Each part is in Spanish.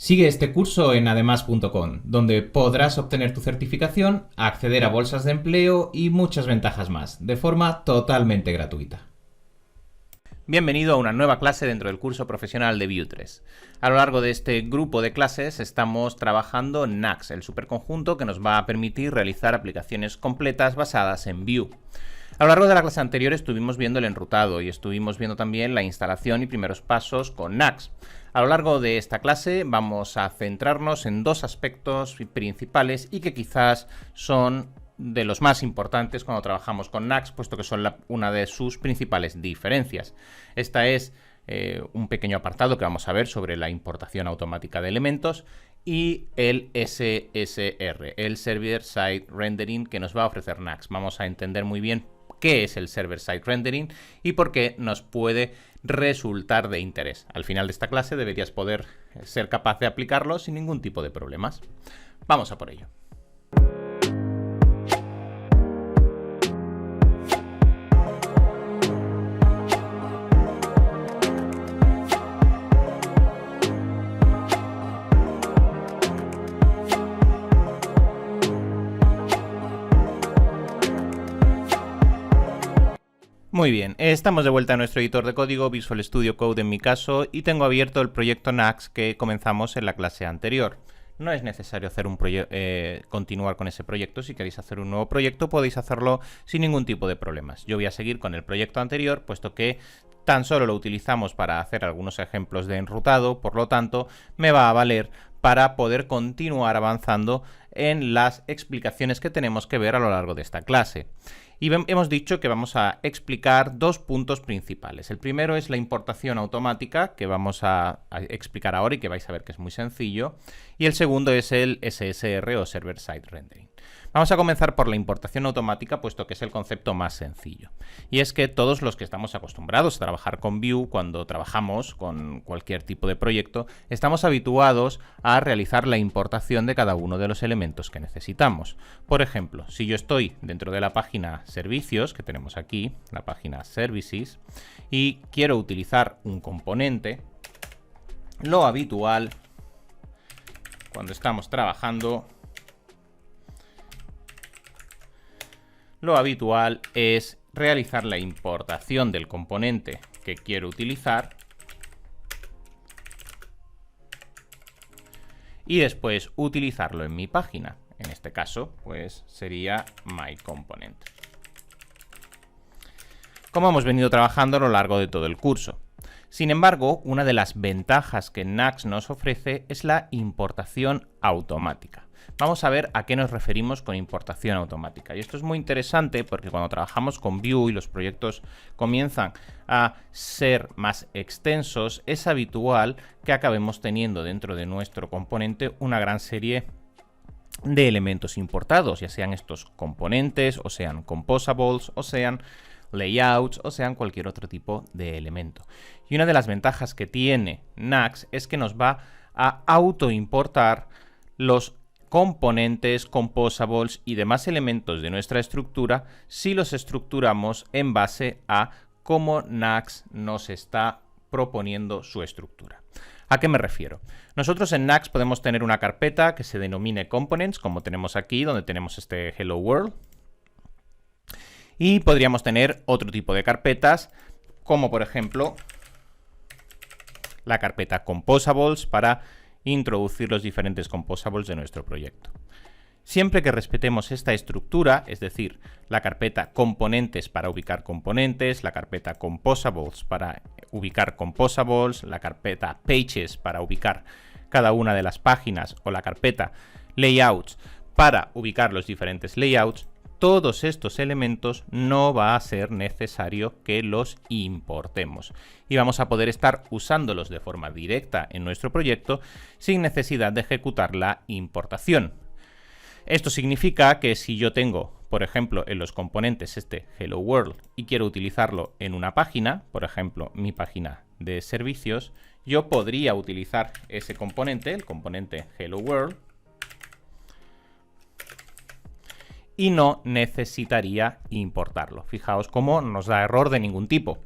Sigue este curso en además.com, donde podrás obtener tu certificación, acceder a bolsas de empleo y muchas ventajas más, de forma totalmente gratuita. Bienvenido a una nueva clase dentro del curso profesional de Vue 3. A lo largo de este grupo de clases estamos trabajando Nuxt, el superconjunto que nos va a permitir realizar aplicaciones completas basadas en Vue. A lo largo de la clase anterior estuvimos viendo el enrutado y estuvimos viendo también la instalación y primeros pasos con Nuxt. A lo largo de esta clase vamos a centrarnos en dos aspectos principales y que quizás son de los más importantes cuando trabajamos con Nuxt, puesto que son una de sus principales diferencias. Esta es un pequeño apartado que vamos a ver sobre la importación automática de elementos y el SSR, el Server Side Rendering, que nos va a ofrecer Nuxt. Vamos a entender muy bien qué es el Server Side Rendering y por qué nos puede resultar de interés. Al final de esta clase deberías poder ser capaz de aplicarlo sin ningún tipo de problemas. Vamos a por ello. Muy bien, estamos de vuelta a nuestro editor de código, Visual Studio Code en mi caso, y tengo abierto el proyecto Nuxt que comenzamos en la clase anterior. No es necesario hacer continuar con ese proyecto. Si queréis hacer un nuevo proyecto podéis hacerlo sin ningún tipo de problemas. Yo voy a seguir con el proyecto anterior, puesto que tan solo lo utilizamos para hacer algunos ejemplos de enrutado, por lo tanto me va a valer para poder continuar avanzando en las explicaciones que tenemos que ver a lo largo de esta clase. Y hemos dicho que vamos a explicar dos puntos principales. El primero es la importación automática, que vamos a explicar ahora y que vais a ver que es muy sencillo. Y el segundo es el SSR o Server Side Rendering. Vamos a comenzar por la importación automática, puesto que es el concepto más sencillo. Y es que todos los que estamos acostumbrados a trabajar con Vue, cuando trabajamos con cualquier tipo de proyecto, estamos habituados a realizar la importación de cada uno de los elementos que necesitamos. Por ejemplo, si yo estoy dentro de la página servicios, que tenemos aquí, la página services, y quiero utilizar un componente, lo habitual cuando estamos trabajando, es realizar la importación del componente que quiero utilizar y después utilizarlo en mi página. En este caso, pues sería myComponent. Como hemos venido trabajando a lo largo de todo el curso. Sin embargo, una de las ventajas que Nuxt nos ofrece es la importación automática. Vamos a ver a qué nos referimos con importación automática. Y esto es muy interesante porque cuando trabajamos con Vue y los proyectos comienzan a ser más extensos, es habitual que acabemos teniendo dentro de nuestro componente una gran serie de elementos importados, ya sean estos componentes, o sean composables, o sean layouts, o sean cualquier otro tipo de elemento. Y una de las ventajas que tiene Nuxt es que nos va a autoimportar los componentes, composables y demás elementos de nuestra estructura si los estructuramos en base a cómo Nuxt nos está proponiendo su estructura. ¿A qué me refiero? Nosotros en Nuxt podemos tener una carpeta que se denomine Components, como tenemos aquí, donde tenemos este Hello World. Y podríamos tener otro tipo de carpetas, como por ejemplo la carpeta Composables para introducir los diferentes composables de nuestro proyecto. Siempre que respetemos esta estructura, es decir, la carpeta componentes para ubicar componentes, la carpeta composables para ubicar composables, la carpeta pages para ubicar cada una de las páginas o la carpeta layouts para ubicar los diferentes layouts, todos estos elementos no va a ser necesario que los importemos y vamos a poder estar usándolos de forma directa en nuestro proyecto sin necesidad de ejecutar la importación. Esto significa que si yo tengo, por ejemplo, en los componentes este Hello World y quiero utilizarlo en una página, por ejemplo, mi página de servicios, yo podría utilizar ese componente, el componente Hello World, y no necesitaría importarlo. Fijaos cómo nos da error de ningún tipo.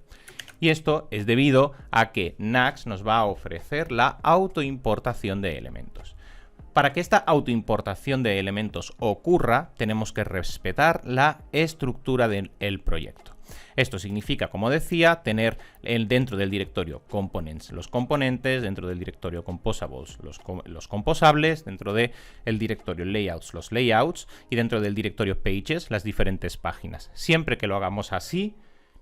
Y esto es debido a que Nuxt nos va a ofrecer la autoimportación de elementos. Para que esta autoimportación de elementos ocurra, tenemos que respetar la estructura del proyecto. Esto significa, como decía, tener dentro del directorio components los componentes, dentro del directorio composables los composables, dentro del directorio layouts los layouts y dentro del directorio pages las diferentes páginas. Siempre que lo hagamos así,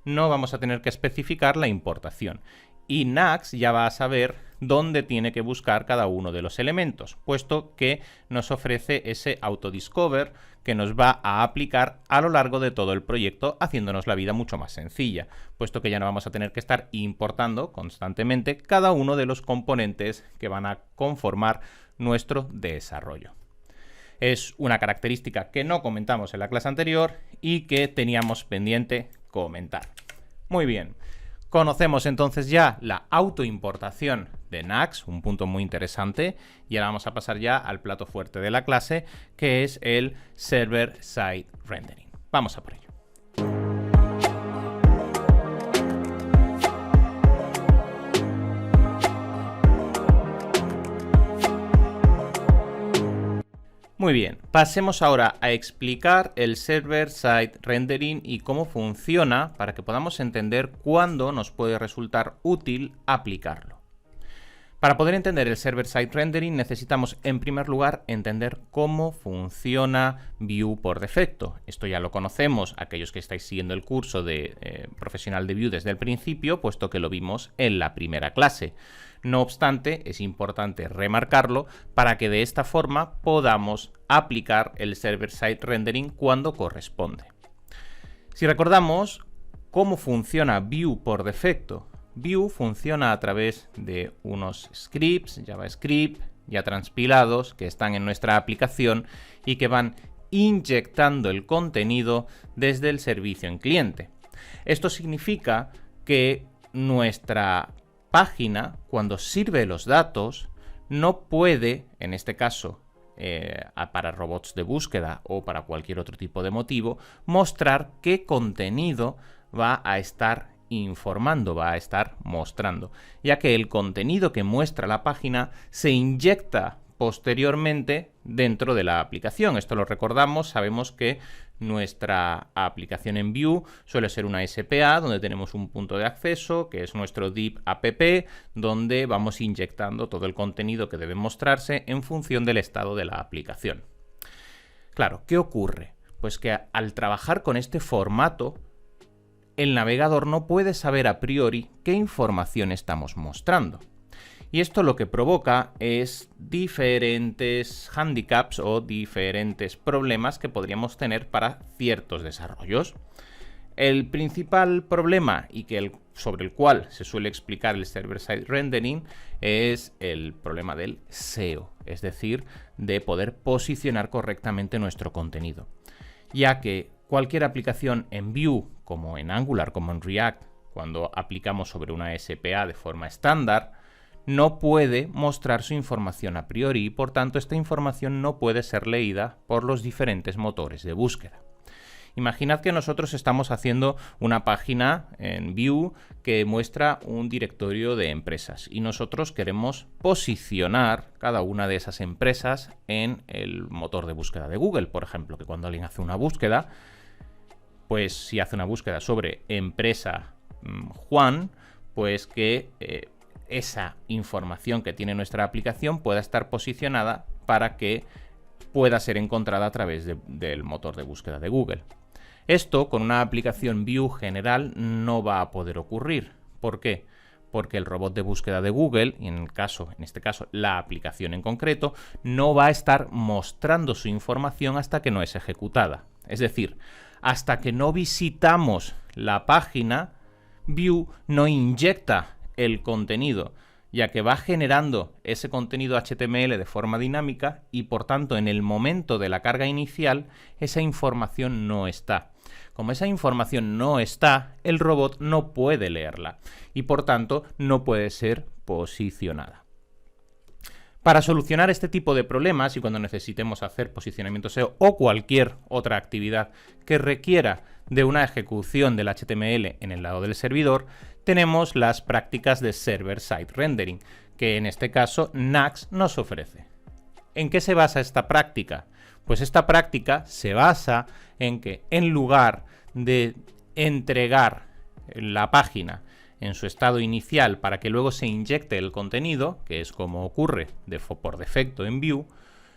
no vamos a tener que especificar la importación. Y Nuxt ya va a saber dónde tiene que buscar cada uno de los elementos, puesto que nos ofrece ese autodiscover que nos va a aplicar a lo largo de todo el proyecto, haciéndonos la vida mucho más sencilla, puesto que ya no vamos a tener que estar importando constantemente cada uno de los componentes que van a conformar nuestro desarrollo. Es una característica que no comentamos en la clase anterior y que teníamos pendiente comentar. Muy bien. Conocemos entonces ya la autoimportación de Nuxt, un punto muy interesante, y ahora vamos a pasar ya al plato fuerte de la clase, que es el Server-Side Rendering. Vamos a por ello. Muy bien, pasemos ahora a explicar el Server-Side Rendering y cómo funciona para que podamos entender cuándo nos puede resultar útil aplicarlo. Para poder entender el Server-Side Rendering necesitamos en primer lugar entender cómo funciona Vue por defecto. Esto ya lo conocemos aquellos que estáis siguiendo el curso de profesional de Vue desde el principio, puesto que lo vimos en la primera clase. No obstante, es importante remarcarlo para que de esta forma podamos aplicar el Server-Side Rendering cuando corresponde. Si recordamos cómo funciona Vue por defecto, Vue funciona a través de unos scripts, JavaScript, ya transpilados, que están en nuestra aplicación y que van inyectando el contenido desde el servicio en cliente. Esto significa que nuestra página, cuando sirve los datos, no puede, en este caso, para robots de búsqueda o para cualquier otro tipo de motivo, mostrar qué contenido va a estar informando, va a estar mostrando, ya que el contenido que muestra la página se inyecta posteriormente dentro de la aplicación. Esto lo recordamos, sabemos que nuestra aplicación en Vue suele ser una SPA donde tenemos un punto de acceso que es nuestro div app, donde vamos inyectando todo el contenido que debe mostrarse en función del estado de la aplicación. Claro, ¿qué ocurre? Pues que al trabajar con este formato, el navegador no puede saber a priori qué información estamos mostrando. Y esto lo que provoca es diferentes handicaps o diferentes problemas que podríamos tener para ciertos desarrollos. El principal problema y sobre el cual se suele explicar el Server-Side Rendering es el problema del SEO, es decir, de poder posicionar correctamente nuestro contenido, ya que cualquier aplicación en Vue, como en Angular, como en React, cuando aplicamos sobre una SPA de forma estándar, no puede mostrar su información a priori y por tanto esta información no puede ser leída por los diferentes motores de búsqueda. Imaginad que nosotros estamos haciendo una página en Vue que muestra un directorio de empresas y nosotros queremos posicionar cada una de esas empresas en el motor de búsqueda de Google, por ejemplo, que cuando alguien hace una búsqueda, pues si hace una búsqueda sobre empresa Juan, pues que esa información que tiene nuestra aplicación pueda estar posicionada para que pueda ser encontrada a través del motor de búsqueda de Google. Esto con una aplicación Vue general no va a poder ocurrir. ¿Por qué? Porque el robot de búsqueda de Google, y en este caso la aplicación en concreto, no va a estar mostrando su información hasta que no es ejecutada. Es decir, hasta que no visitamos la página, Vue no inyecta el contenido, ya que va generando ese contenido HTML de forma dinámica y por tanto en el momento de la carga inicial esa información no está. Como esa información no está, el robot no puede leerla y por tanto no puede ser posicionada. Para solucionar este tipo de problemas y cuando necesitemos hacer posicionamiento SEO o cualquier otra actividad que requiera de una ejecución del HTML en el lado del servidor, tenemos las prácticas de server-side rendering, que en este caso Nuxt nos ofrece. ¿En qué se basa esta práctica? Pues esta práctica se basa en que en lugar de entregar la página en su estado inicial para que luego se inyecte el contenido, que es como ocurre por defecto en Vue,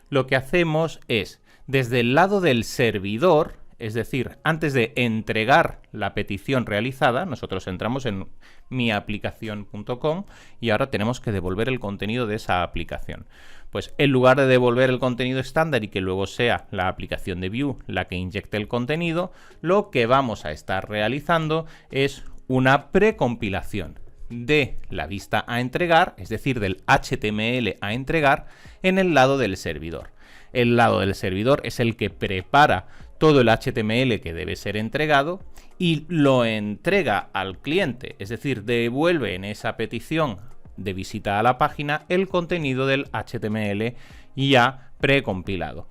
lo que hacemos es, desde el lado del servidor, es decir, antes de entregar la petición realizada, nosotros entramos en miaplicación.com y ahora tenemos que devolver el contenido de esa aplicación. Pues en lugar de devolver el contenido estándar y que luego sea la aplicación de Vue la que inyecte el contenido, lo que vamos a estar realizando es una precompilación de la vista a entregar, es decir, del HTML a entregar en el lado del servidor. El lado del servidor es el que prepara todo el HTML que debe ser entregado y lo entrega al cliente, es decir, devuelve en esa petición de visita a la página el contenido del HTML ya precompilado.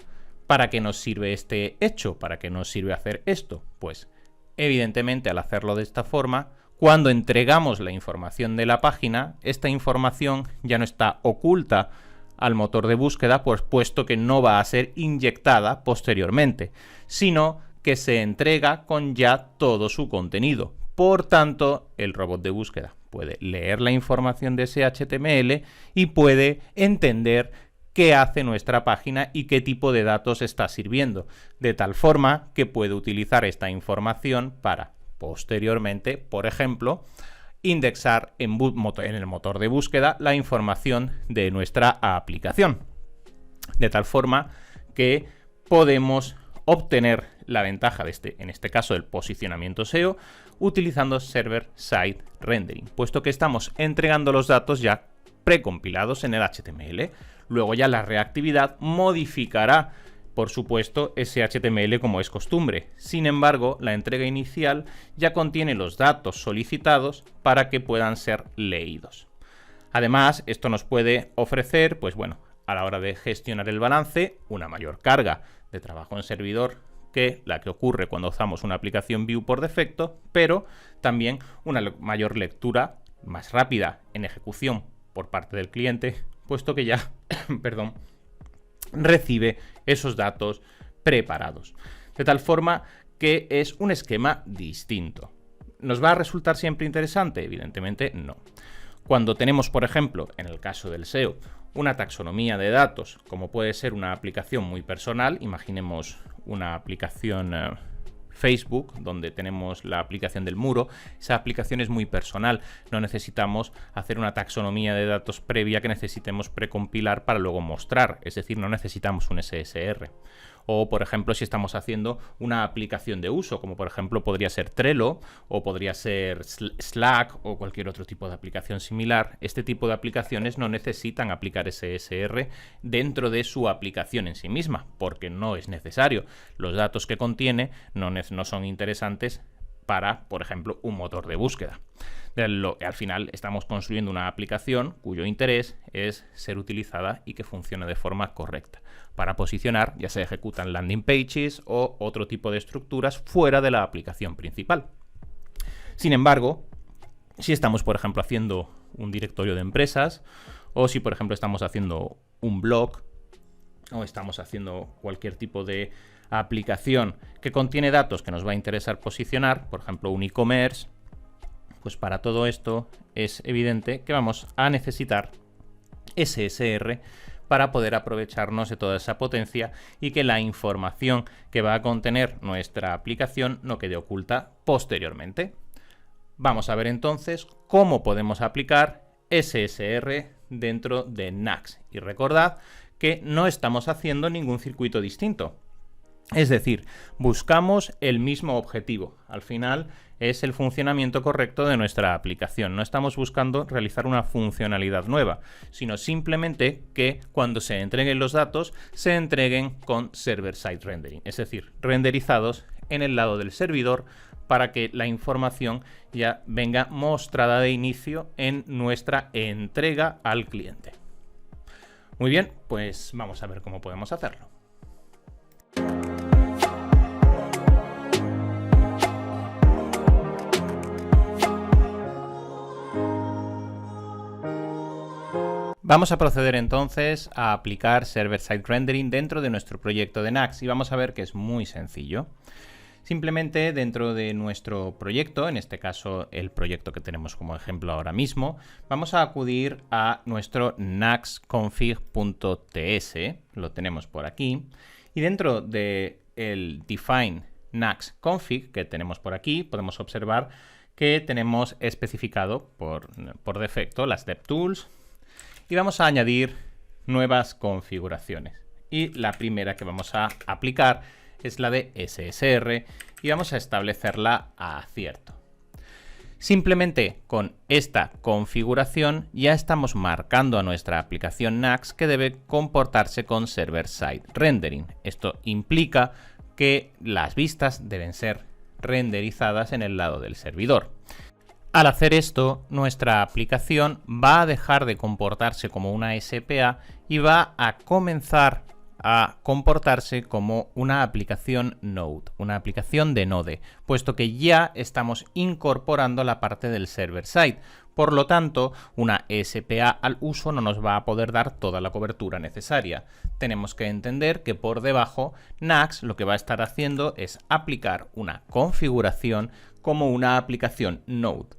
¿Para qué nos sirve este hecho? ¿Para qué nos sirve hacer esto? Pues evidentemente al hacerlo de esta forma, cuando entregamos la información de la página, esta información ya no está oculta al motor de búsqueda, pues puesto que no va a ser inyectada posteriormente, sino que se entrega con ya todo su contenido. Por tanto, el robot de búsqueda puede leer la información de ese HTML y puede entender qué hace nuestra página y qué tipo de datos está sirviendo, de tal forma que puede utilizar esta información para posteriormente, por ejemplo, indexar en el motor de búsqueda la información de nuestra aplicación. De tal forma que podemos obtener la ventaja de en este caso, el posicionamiento SEO, utilizando server-side rendering, puesto que estamos entregando los datos ya precompilados en el HTML. Luego ya la reactividad modificará, por supuesto, ese HTML como es costumbre. Sin embargo, la entrega inicial ya contiene los datos solicitados para que puedan ser leídos. Además, esto nos puede ofrecer, pues bueno, a la hora de gestionar el balance, una mayor carga de trabajo en servidor que la que ocurre cuando usamos una aplicación Vue por defecto, pero también una mayor lectura más rápida en ejecución por parte del cliente, puesto que ya, perdón, recibe esos datos preparados. De tal forma que es un esquema distinto. ¿Nos va a resultar siempre interesante? Evidentemente no. Cuando tenemos, por ejemplo, en el caso del SEO, una taxonomía de datos, como puede ser una aplicación muy personal, imaginemos una aplicación Facebook, donde tenemos la aplicación del muro, esa aplicación es muy personal, no necesitamos hacer una taxonomía de datos previa que necesitemos precompilar para luego mostrar, es decir, no necesitamos un SSR. O, por ejemplo, si estamos haciendo una aplicación de uso, como por ejemplo podría ser Trello o podría ser Slack o cualquier otro tipo de aplicación similar, este tipo de aplicaciones no necesitan aplicar SSR dentro de su aplicación en sí misma, porque no es necesario. Los datos que contiene no son interesantes para, por ejemplo, un motor de búsqueda. Al final estamos construyendo una aplicación cuyo interés es ser utilizada y que funcione de forma correcta. Para posicionar, ya se ejecutan landing pages o otro tipo de estructuras fuera de la aplicación principal. Sin embargo, si estamos, por ejemplo, haciendo un directorio de empresas, o si, por ejemplo, estamos haciendo un blog, o estamos haciendo cualquier tipo de aplicación que contiene datos que nos va a interesar posicionar, por ejemplo, un e-commerce, pues para todo esto es evidente que vamos a necesitar SSR para poder aprovecharnos de toda esa potencia y que la información que va a contener nuestra aplicación no quede oculta posteriormente. Vamos a ver entonces cómo podemos aplicar SSR dentro de Nuxt. Y recordad que no estamos haciendo ningún circuito distinto. Es decir, buscamos el mismo objetivo. Al final es el funcionamiento correcto de nuestra aplicación. No estamos buscando realizar una funcionalidad nueva, sino simplemente que cuando se entreguen los datos, se entreguen con server-side rendering, es decir, renderizados en el lado del servidor para que la información ya venga mostrada de inicio en nuestra entrega al cliente. Muy bien, pues vamos a ver cómo podemos hacerlo. Vamos a proceder entonces a aplicar server-side rendering dentro de nuestro proyecto de Nax y vamos a ver que es muy sencillo. Simplemente dentro de nuestro proyecto, en este caso el proyecto que tenemos como ejemplo ahora mismo, vamos a acudir a nuestro naxconfig.ts, lo tenemos por aquí, y dentro del define naxconfig que tenemos por aquí, podemos observar que tenemos especificado por defecto las DevTools y vamos a añadir nuevas configuraciones. Y la primera que vamos a aplicar es la de SSR y vamos a establecerla a acierto. Simplemente con esta configuración ya estamos marcando a nuestra aplicación Nax que debe comportarse con server-side rendering. Esto implica que las vistas deben ser renderizadas en el lado del servidor. Al hacer esto, nuestra aplicación va a dejar de comportarse como una SPA y va a comenzar a comportarse como una aplicación Node, una aplicación de Node, puesto que ya estamos incorporando la parte del server-side. Por lo tanto, una SPA al uso no nos va a poder dar toda la cobertura necesaria. Tenemos que entender que por debajo Nax lo que va a estar haciendo es aplicar una configuración como una aplicación Node.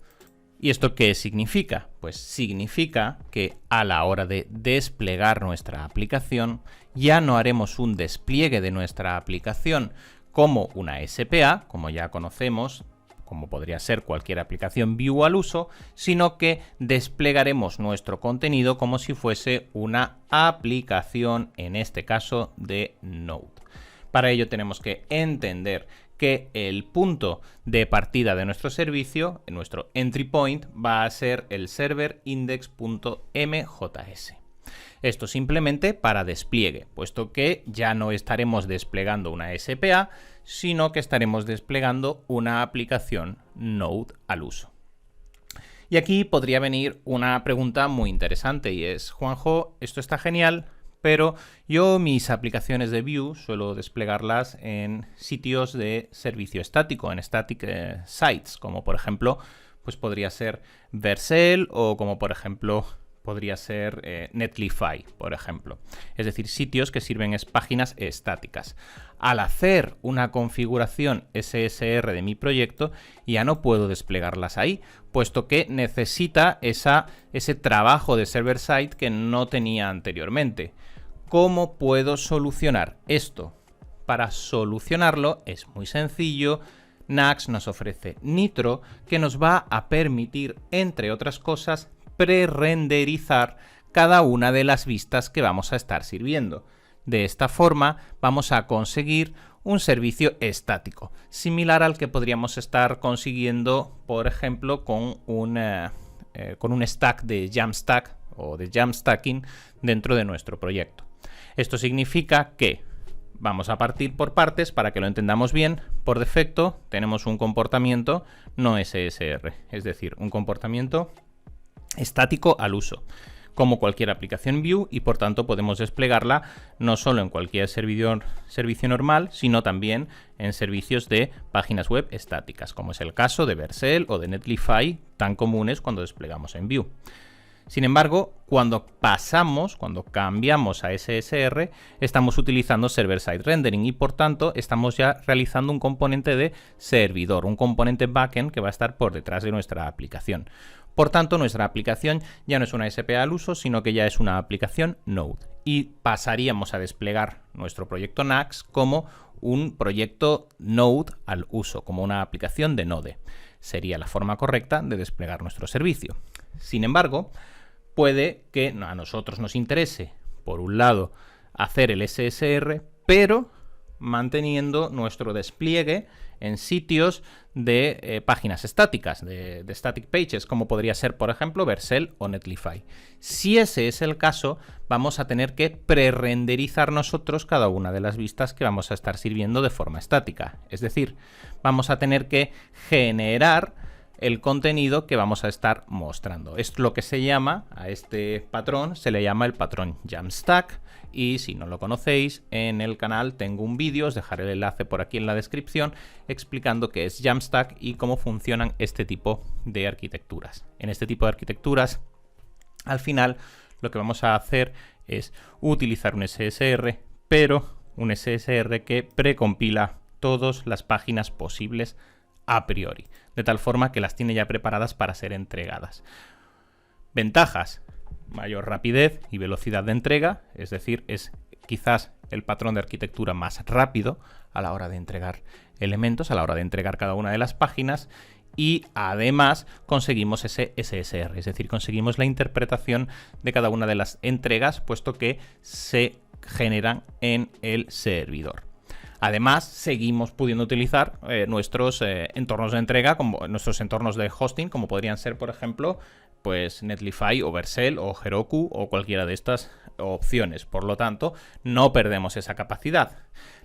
¿Y esto qué significa? Pues significa que a la hora de desplegar nuestra aplicación ya no haremos un despliegue de nuestra aplicación como una SPA, como ya conocemos, como podría ser cualquier aplicación Vue al uso, sino que desplegaremos nuestro contenido como si fuese una aplicación, en este caso de Node. Para ello tenemos que entender que el punto de partida de nuestro servicio, nuestro entry point, va a ser el server index.mjs. Esto simplemente para despliegue, puesto que ya no estaremos desplegando una SPA, sino que estaremos desplegando una aplicación Node al uso. Y aquí podría venir una pregunta muy interesante y es: Juanjo, esto está genial, pero yo mis aplicaciones de Vue suelo desplegarlas en sitios de servicio estático, en static sites, como por ejemplo, pues podría ser Vercel o como por ejemplo podría ser Netlify, por ejemplo. Es decir, sitios que sirven páginas estáticas. Al hacer una configuración SSR de mi proyecto, ya no puedo desplegarlas ahí, puesto que necesita ese trabajo de server-side que no tenía anteriormente. ¿Cómo puedo solucionar esto? Para solucionarlo es muy sencillo. Nax nos ofrece Nitro, que nos va a permitir, entre otras cosas, pre-renderizar cada una de las vistas que vamos a estar sirviendo. De esta forma vamos a conseguir un servicio estático, similar al que podríamos estar consiguiendo, por ejemplo, con un stack de Jamstack o de Jamstacking dentro de nuestro proyecto. Esto significa que vamos a partir por partes para que lo entendamos bien. Por defecto tenemos un comportamiento no SSR, es decir, un comportamiento estático al uso, como cualquier aplicación Vue, y por tanto podemos desplegarla no solo en cualquier servicio normal, sino también en servicios de páginas web estáticas, como es el caso de Vercel o de Netlify, tan comunes cuando desplegamos en Vue. Sin embargo, cuando cambiamos a SSR, estamos utilizando server-side rendering y por tanto estamos ya realizando un componente de servidor, un componente backend que va a estar por detrás de nuestra aplicación. Por tanto, nuestra aplicación ya no es una SPA al uso, sino que ya es una aplicación Node. Y pasaríamos a desplegar nuestro proyecto Nax como un proyecto Node al uso, como una aplicación de Node. Sería la forma correcta de desplegar nuestro servicio. Sin embargo, puede que a nosotros nos interese, por un lado, hacer el SSR, pero manteniendo nuestro despliegue en sitios de páginas estáticas, de static pages, como podría ser, por ejemplo, Vercel o Netlify. Si ese es el caso, vamos a tener que pre-renderizar nosotros cada una de las vistas que vamos a estar sirviendo de forma estática. Es decir, vamos a tener que generar el contenido que vamos a estar mostrando. Es lo que se llama, a este patrón se le llama el patrón Jamstack, y si no lo conocéis, en el canal tengo un vídeo, os dejaré el enlace por aquí en la descripción, explicando qué es Jamstack y cómo funcionan este tipo de arquitecturas. En este tipo de arquitecturas, al final, lo que vamos a hacer es utilizar un SSR, pero un SSR que precompila todas las páginas posibles a priori, de tal forma que las tiene ya preparadas para ser entregadas. Ventajas: mayor rapidez y velocidad de entrega, es decir, es quizás el patrón de arquitectura más rápido a la hora de entregar elementos, a la hora de entregar cada una de las páginas, y además conseguimos ese SSR, es decir, conseguimos la interpretación de cada una de las entregas, puesto que se generan en el servidor. Además, seguimos pudiendo utilizar nuestros entornos de entrega, como nuestros entornos de hosting, como podrían ser, por ejemplo, pues Netlify o Vercel o Heroku o cualquiera de estas opciones. Por lo tanto, no perdemos esa capacidad.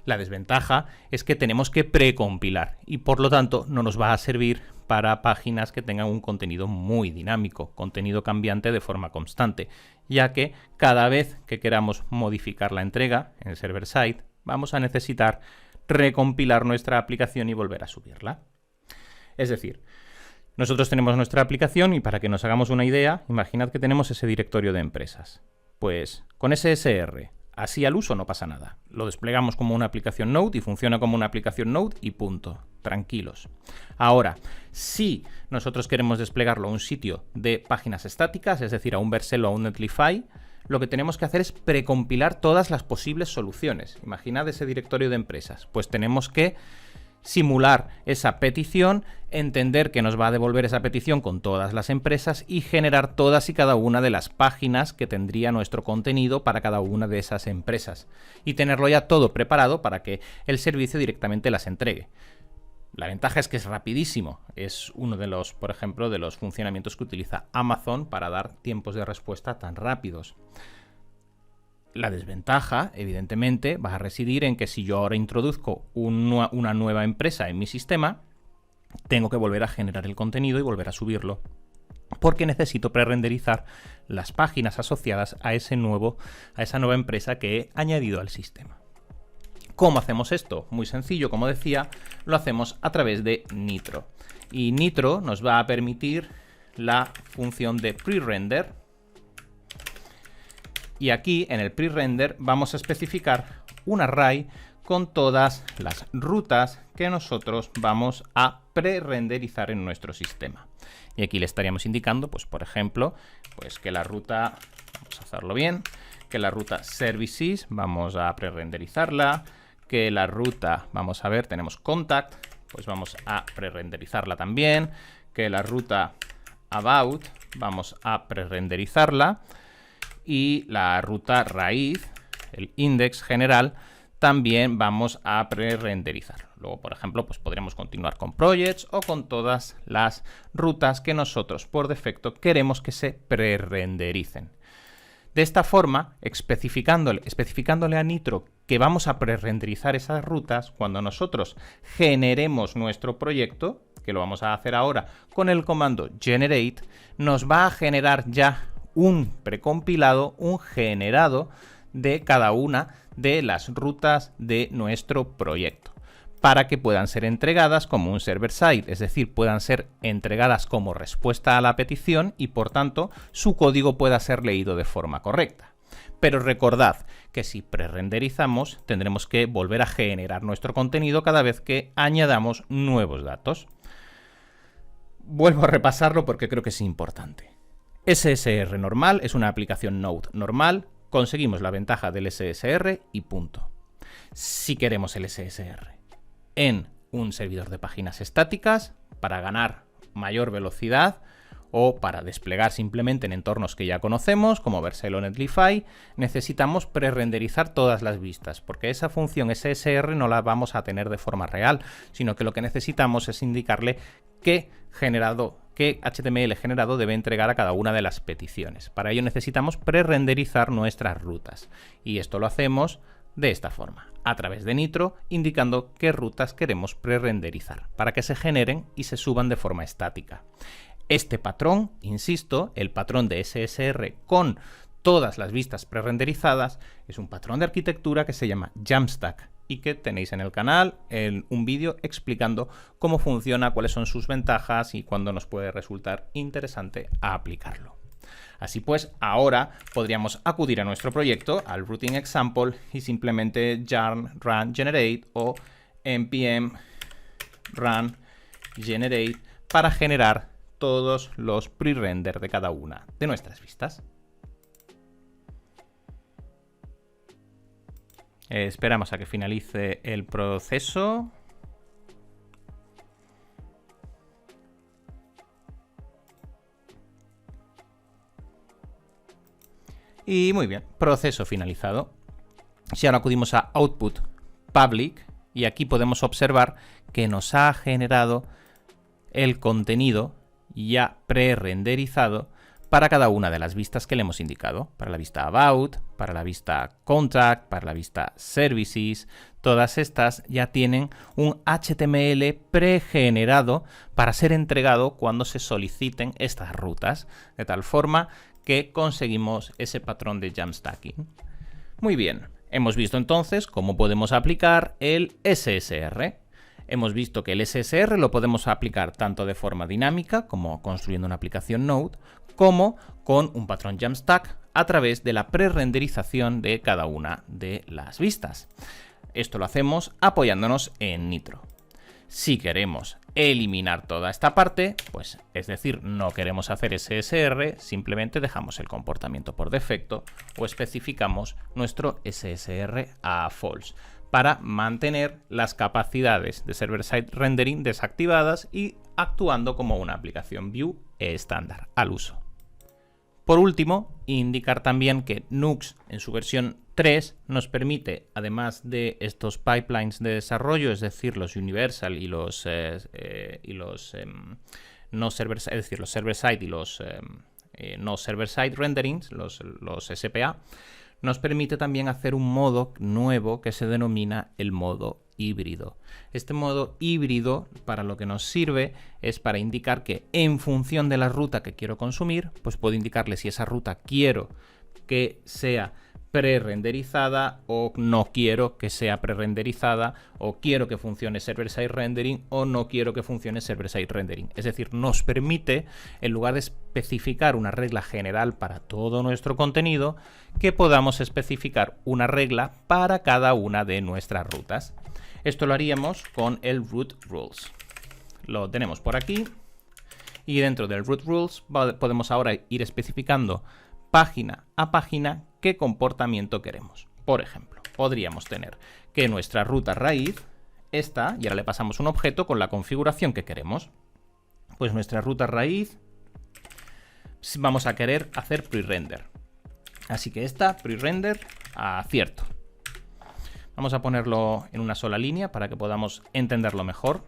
La desventaja es que tenemos que precompilar y por lo tanto no nos va a servir para páginas que tengan un contenido muy dinámico, contenido cambiante de forma constante, ya que cada vez que queramos modificar la entrega en el server-side, vamos a necesitar recompilar nuestra aplicación y volver a subirla. Es decir, nosotros tenemos nuestra aplicación y para que nos hagamos una idea, imaginad que tenemos ese directorio de empresas. Pues con SSR, así al uso no pasa nada. Lo desplegamos como una aplicación Node y funciona como una aplicación Node y punto. Tranquilos. Ahora, si nosotros queremos desplegarlo a un sitio de páginas estáticas, es decir, a un Vercel o a un Netlify, lo que tenemos que hacer es precompilar todas las posibles soluciones. Imaginad ese directorio de empresas. Pues tenemos que simular esa petición, entender que nos va a devolver esa petición con todas las empresas y generar todas y cada una de las páginas que tendría nuestro contenido para cada una de esas empresas y tenerlo ya todo preparado para que el servicio directamente las entregue. La ventaja es que es rapidísimo, es uno de los, por ejemplo, de los funcionamientos que utiliza Amazon para dar tiempos de respuesta tan rápidos. La desventaja, evidentemente, va a residir en que si yo ahora introduzco una nueva empresa en mi sistema, tengo que volver a generar el contenido y volver a subirlo, porque necesito prerenderizar las páginas asociadas a esa nueva empresa que he añadido al sistema. ¿Cómo hacemos esto? Muy sencillo, como decía, lo hacemos a través de Nitro. Y Nitro nos va a permitir la función de pre-render. Y aquí en el pre-render vamos a especificar un array con todas las rutas que nosotros vamos a pre-renderizar en nuestro sistema. Y aquí le estaríamos indicando, pues por ejemplo, pues que la ruta, vamos a hacerlo bien, que la ruta services vamos a pre-renderizarla, que la ruta, vamos a ver, tenemos contact, pues vamos a pre-renderizarla también, que la ruta about vamos a pre-renderizarla y la ruta raíz, el index general, también vamos a pre-renderizar. Luego, por ejemplo, pues podríamos continuar con projects o con todas las rutas que nosotros por defecto queremos que se pre-rendericen. De esta forma, especificándole a Nitro que vamos a pre-renderizar esas rutas, cuando nosotros generemos nuestro proyecto, que lo vamos a hacer ahora con el comando generate, nos va a generar ya un precompilado, un generado de cada una de las rutas de nuestro proyecto, para que puedan ser entregadas como un server-side, es decir, puedan ser entregadas como respuesta a la petición y por tanto su código pueda ser leído de forma correcta. Pero recordad que si prerenderizamos tendremos que volver a generar nuestro contenido cada vez que añadamos nuevos datos. Vuelvo a repasarlo porque creo que es importante. SSR normal es una aplicación Node normal, conseguimos la ventaja del SSR y punto. Si queremos el SSR en un servidor de páginas estáticas para ganar mayor velocidad o para desplegar simplemente en entornos que ya conocemos como Vercel o Netlify, necesitamos prerenderizar todas las vistas porque esa función SSR no la vamos a tener de forma real, sino que lo que necesitamos es indicarle qué HTML generado debe entregar a cada una de las peticiones. Para ello necesitamos prerenderizar nuestras rutas y esto lo hacemos de esta forma, a través de Nitro, indicando qué rutas queremos prerenderizar para que se generen y se suban de forma estática. Este patrón, insisto, el patrón de SSR con todas las vistas prerenderizadas, es un patrón de arquitectura que se llama Jamstack y que tenéis en el canal un vídeo explicando cómo funciona, cuáles son sus ventajas y cuándo nos puede resultar interesante aplicarlo. Así pues, ahora podríamos acudir a nuestro proyecto, al routing example, y simplemente yarn run generate o npm run generate para generar todos los pre-render de cada una de nuestras vistas. Esperamos a que finalice el proceso. Y muy bien, proceso finalizado. Si ahora acudimos a Output Public, y aquí podemos observar que nos ha generado el contenido ya pre-renderizado para cada una de las vistas que le hemos indicado. Para la vista About, para la vista Contact, para la vista Services. Todas estas ya tienen un HTML pregenerado para ser entregado cuando se soliciten estas rutas, de tal forma que conseguimos ese patrón de jump stacking. Muy bien, hemos visto entonces cómo podemos aplicar el SSR. Hemos visto que el SSR lo podemos aplicar tanto de forma dinámica, como construyendo una aplicación Node, como con un patrón JumpStack a través de la prerenderización de cada una de las vistas. Esto lo hacemos apoyándonos en Nitro. Si queremos eliminar toda esta parte, pues es decir, no queremos hacer SSR, simplemente dejamos el comportamiento por defecto o especificamos nuestro SSR a false para mantener las capacidades de server-side rendering desactivadas y actuando como una aplicación Vue estándar al uso. Por último, indicar también que Nux en su versión 3 nos permite, además de estos pipelines de desarrollo, es decir, los Universal y los no server-side, es decir, los server-side y los no server-side renderings, los SPA, nos permite también hacer un modo nuevo que se denomina el modo híbrido. Este modo híbrido, para lo que nos sirve, es para indicar que en función de la ruta que quiero consumir, pues puedo indicarle si esa ruta quiero que sea pre-renderizada o no quiero que sea pre-renderizada, o quiero que funcione server-side rendering o no quiero que funcione server-side rendering. Es decir, nos permite, en lugar de especificar una regla general para todo nuestro contenido, que podamos especificar una regla para cada una de nuestras rutas. Esto lo haríamos con el root rules. Lo tenemos por aquí y dentro del root rules podemos ahora ir especificando página a página qué comportamiento queremos. Por ejemplo, podríamos tener que nuestra ruta raíz está, y ahora le pasamos un objeto con la configuración que queremos. Pues nuestra ruta raíz vamos a querer hacer pre-render. Así que esta pre-render a cierto. Vamos a ponerlo en una sola línea para que podamos entenderlo mejor,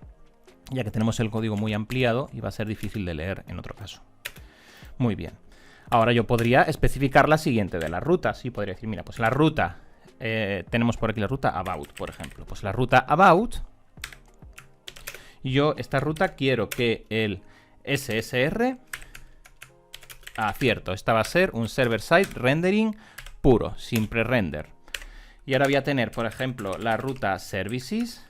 ya que tenemos el código muy ampliado y va a ser difícil de leer en otro caso. Muy bien. Ahora yo podría especificar la siguiente de las rutas. Y podría decir, mira, pues la ruta, tenemos por aquí la ruta About, por ejemplo. Pues la ruta About, yo esta ruta quiero que el SSR a cierto. Esta va a ser un server-side rendering puro, sin pre-render. Y ahora voy a tener, por ejemplo, la ruta Services.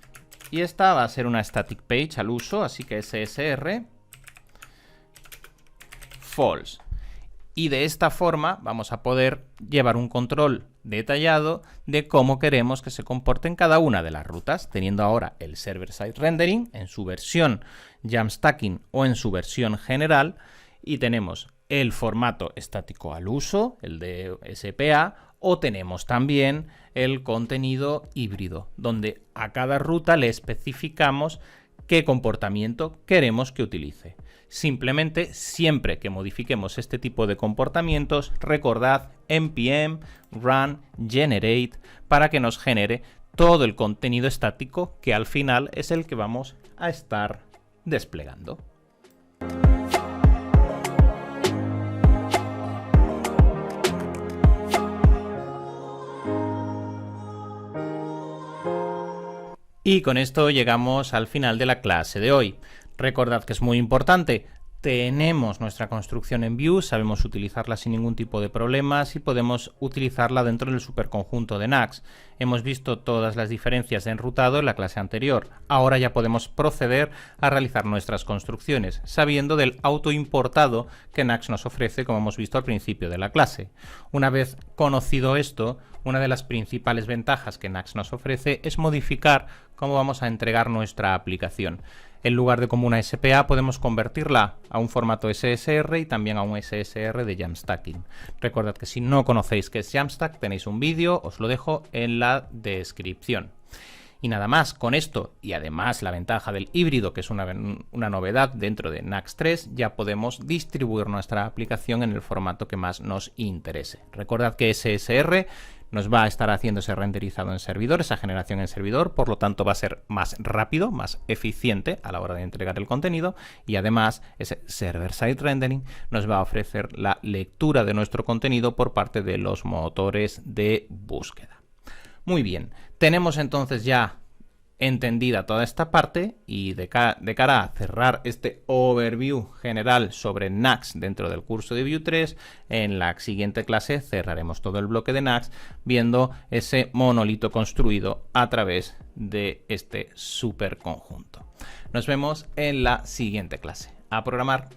Y esta va a ser una static page al uso, así que SSR false. Y de esta forma vamos a poder llevar un control detallado de cómo queremos que se comporten cada una de las rutas, teniendo ahora el server-side rendering en su versión Jamstacking o en su versión general, y tenemos el formato estático al uso, el de SPA, o tenemos también el contenido híbrido, donde a cada ruta le especificamos qué comportamiento queremos que utilice. Simplemente, siempre que modifiquemos este tipo de comportamientos, recordad npm run generate para que nos genere todo el contenido estático que al final es el que vamos a estar desplegando. Y con esto llegamos al final de la clase de hoy. Recordad que es muy importante tenemos nuestra construcción en Vue, sabemos utilizarla sin ningún tipo de problemas y podemos utilizarla dentro del superconjunto de Nuxt. Hemos visto todas las diferencias de enrutado en la clase anterior. Ahora ya podemos proceder a realizar nuestras construcciones, sabiendo del autoimportado que Nuxt nos ofrece, como hemos visto al principio de la clase. Una vez conocido esto, una de las principales ventajas que Nuxt nos ofrece es modificar cómo vamos a entregar nuestra aplicación. En lugar de como una SPA podemos convertirla a un formato SSR y también a un SSR de Jamstacking. Recordad que si no conocéis qué es Jamstack tenéis un vídeo, os lo dejo en la descripción. Y nada más, con esto y además la ventaja del híbrido, que es una novedad dentro de Nuxt 3, ya podemos distribuir nuestra aplicación en el formato que más nos interese. Recordad que SSR nos va a estar haciendo ese renderizado en servidor, esa generación en servidor, por lo tanto va a ser más rápido, más eficiente a la hora de entregar el contenido, y además ese server-side rendering nos va a ofrecer la lectura de nuestro contenido por parte de los motores de búsqueda. Muy bien, tenemos entonces ya entendida toda esta parte y de cara a cerrar este overview general sobre Nuxt dentro del curso de Vue 3, en la siguiente clase cerraremos todo el bloque de Nuxt viendo ese monolito construido a través de este superconjunto. Nos vemos en la siguiente clase. A programar.